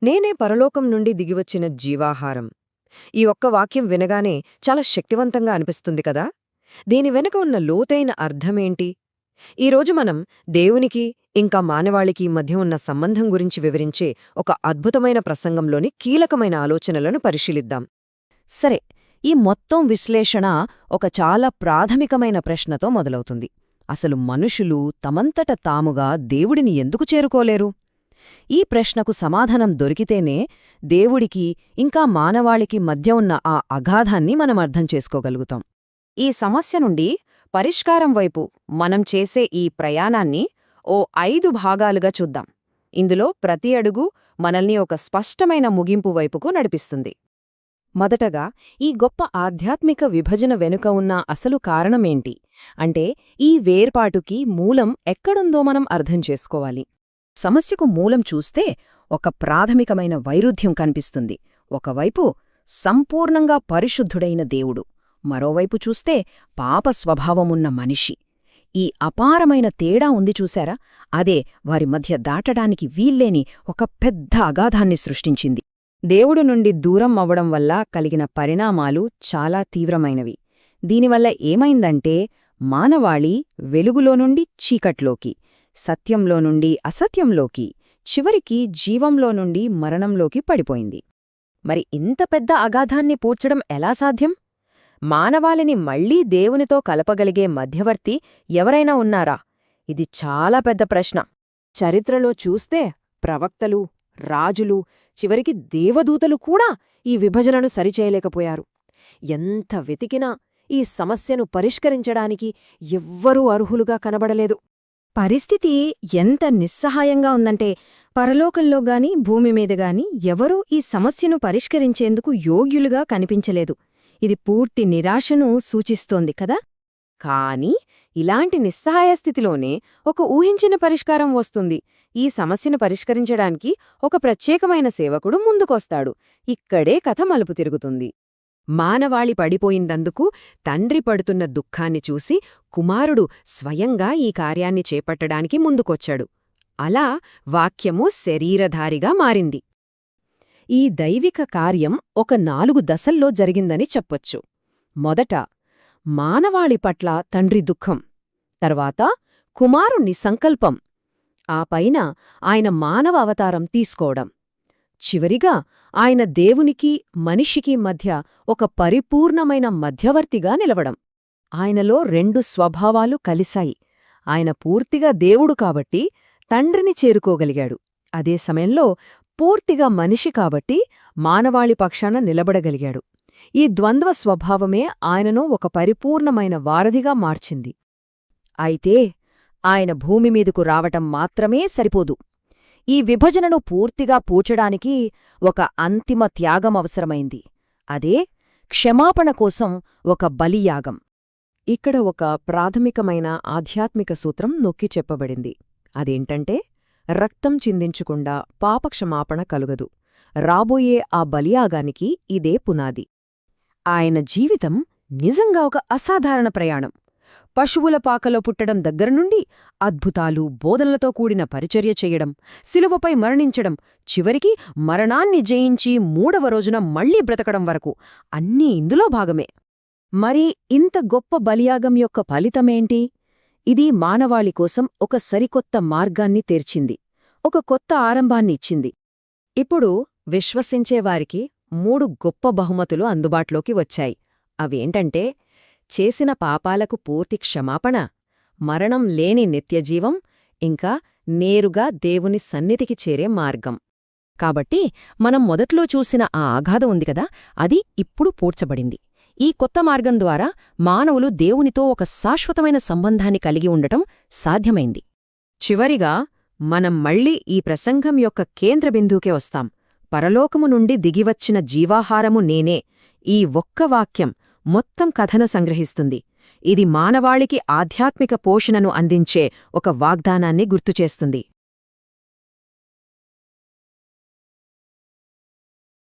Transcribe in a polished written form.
నేనే పరలోకం నుండి దిగివచ్చిన జీవాహారం. ఈ ఒక్క వాక్యం వినగానే చాలా శక్తివంతంగా అనిపిస్తుంది కదా. దీని వెనుక ఉన్న లోతైన అర్థమేంటి? ఈరోజు మనం దేవునికి ఇంకా మానవాళికి మధ్య ఉన్న సంబంధం గురించి వివరించే ఒక అద్భుతమైన ప్రసంగంలోని కీలకమైన ఆలోచనలను పరిశీలిద్దాం. సరే, ఈ మొత్తం విశ్లేషణ ఒక చాలా ప్రాథమికమైన ప్రశ్నతో మొదలవుతుంది. అసలు మనుషులు తమంతట తాముగా దేవుడిని ఎందుకు చేరుకోలేరు? ఈ ప్రశ్నకు సమాధానం దొరికితేనే దేవుడికి ఇంకా మానవాళికి మధ్య ఉన్న ఆ అగాధాన్ని మనం అర్థం చేసుకోగలుగుతాం. ఈ సమస్య నుండి పరిష్కారం వైపు మనం చేసే ఈ ప్రయాణాన్ని ఓ 5 భాగాలుగా చూద్దాం. ఇందులో ప్రతి అడుగు మనల్ని ఒక స్పష్టమైన ముగింపు వైపుకు నడిపిస్తుంది. మొదటగా, ఈ గొప్ప ఆధ్యాత్మిక విభజన వెనుక ఉన్న అసలు కారణమేంటి అంటే, ఈ వేర్పాటుకి మూలం ఎక్కడుందో మనం అర్థం చేసుకోవాలి. సమస్యకు మూలం చూస్తే ఒక ప్రాథమికమైన వైరుధ్యం కనిపిస్తుంది. ఒకవైపు సంపూర్ణంగా పరిశుద్ధుడైన దేవుడు, మరోవైపు చూస్తే పాప స్వభావమున్న మనిషి. ఈ అపారమైన తేడా ఉంది చూశారా? అదే వారి మధ్య దాటడానికి వీల్లేని ఒక పెద్ద అగాధాన్ని సృష్టించింది. దేవుడు నుండి దూరం అవ్వడం వల్ల కలిగిన పరిణామాలు చాలా తీవ్రమైనవి. దీనివల్ల ఏమైందంటే, మానవాళి వెలుగులో నుండి చీకట్లోకి, సత్యంలో నుండి అసత్యంలోకి, చివరికి జీవంలో నుండి మరణంలోకి పడిపోయింది. మరి ఇంత పెద్ద అగాధాన్ని పూడ్చడం ఎలా సాధ్యం? మానవాళిని మళ్లీ దేవునితో కలపగలిగే మధ్యవర్తి ఎవరైనా ఉన్నారా? ఇది చాలా పెద్ద ప్రశ్న. చరిత్రలో చూస్తే ప్రవక్తలు, రాజులు, చివరికి దేవదూతలు కూడా ఈ విభజనను సరిచేయలేకపోయారు. ఎంత వెతికినా ఈ సమస్యను పరిష్కరించడానికి ఎవ్వరూ అర్హులుగా కనబడలేదు. పరిస్థితి ఎంత నిస్సహాయంగా ఉందంటే, పరలోకంలోగాని భూమిమీదగాని ఎవరూ ఈ సమస్యను పరిష్కరించేందుకు యోగ్యులుగా కనిపించలేదు. ఇది పూర్తి నిరాశను సూచిస్తోంది కదా. కానీ ఇలాంటి నిస్సహాయ స్థితిలోనే ఒక ఊహించిన పరిష్కారం వస్తుంది. ఈ సమస్యను పరిష్కరించడానికి ఒక ప్రత్యేకమైన సేవకుడు ముందుకొస్తాడు. ఇక్కడే కథ మలుపు తిరుగుతుంది. మానవాళి పడిపోయిందందుకు తండ్రి పడుతున్న దుఃఖాన్ని చూసి కుమారుడు స్వయంగా ఈ కార్యాన్ని చేపట్టడానికి ముందుకొచ్చాడు. అలా వాక్యము శరీరధారిగా మారింది. ఈ దైవిక కార్యం ఒక 4 దశల్లో జరిగిందని చెప్పొచ్చు. మొదట, మానవాళి పట్ల తండ్రి దుఃఖం. తర్వాత కుమారుణ్ణి సంకల్పం. ఆ పైన ఆయన మానవ అవతారం తీసుకోవడం. చివరిగా ఆయన దేవునికి మనిషికి మధ్య ఒక పరిపూర్ణమైన మధ్యవర్తిగా నిలవడం. ఆయనలో 2 స్వభావాలు కలిశాయి. ఆయన పూర్తిగా దేవుడు కాబట్టి తండ్రిని చేరుకోగలిగాడు. అదే సమయంలో పూర్తిగా మనిషి కాబట్టి మానవాళి పక్షాన నిలబడగలిగాడు. ఈ ద్వంద్వ స్వభావమే ఆయనను ఒక పరిపూర్ణమైన వారధిగా మార్చింది. అయితే ఆయన భూమిమీదకు రావటం మాత్రమే సరిపోదు. ఈ విభజనను పూర్తిగా పూడ్చడానికి ఒక అంతిమ త్యాగం అవసరమైంది. అదే క్షమాపణ కోసం ఒక బలియాగం. ఇక్కడ ఒక ప్రాథమికమైన ఆధ్యాత్మిక సూత్రం నొక్కి చెప్పబడింది. అదేంటంటే, రక్తం చిందించకుండా పాపక్షమాపణ కలుగదు. రాబోయే ఆ బలియాగానికి ఇదే పునాది. ఆయన జీవితం నిజంగా ఒక అసాధారణ ప్రయాణం. పశువుల పాకలో పుట్టడం దగ్గరనుండి అద్భుతాలు, బోధనలతో కూడిన పరిచర్య చెయ్యడం, శిలువపై మరణించడం, చివరికి మరణాన్ని జయించి 3వ రోజున మళ్లీ బ్రతకడం వరకు అన్నీ ఇందులో భాగమే. మరి ఇంత గొప్ప బలియాగం యొక్క ఫలితమేంటి? ఇది మానవాళి కోసం ఒక సరికొత్త మార్గాన్ని తెర్చింది, ఒక కొత్త ఆరంభాన్ని ఇచ్చింది. ఇప్పుడు విశ్వసించేవారికి 3 గొప్ప బహుమతులు అందుబాటులోకి వచ్చాయి. అవేంటంటే, చేసిన పాపాలకు పూర్తి క్షమాపణ, మరణం లేని నిత్యజీవం, ఇంకా నేరుగా దేవుని సన్నిధికి చేరే మార్గం. కాబట్టి మనం మొదట్లో చూసిన ఆ అగాధం ఉంది కదా, అది ఇప్పుడు పూడ్చబడింది. ఈ కొత్త మార్గం ద్వారా మానవులు దేవునితో ఒక శాశ్వతమైన సంబంధాన్ని కలిగి ఉండటం సాధ్యమైంది. చివరిగా మనం మళ్లీ ఈ ప్రసంగం యొక్క కేంద్ర బిందువుకే వస్తాం. పరలోకము నుండి దిగివచ్చిన జీవాహారము నేనే. ఈ ఒక్క వాక్యం మొత్తం కథను సంగ్రహిస్తుంది. ఇది మానవాళికి ఆధ్యాత్మిక పోషణను అందించే ఒక వాగ్దానాన్ని గుర్తుచేస్తుంది.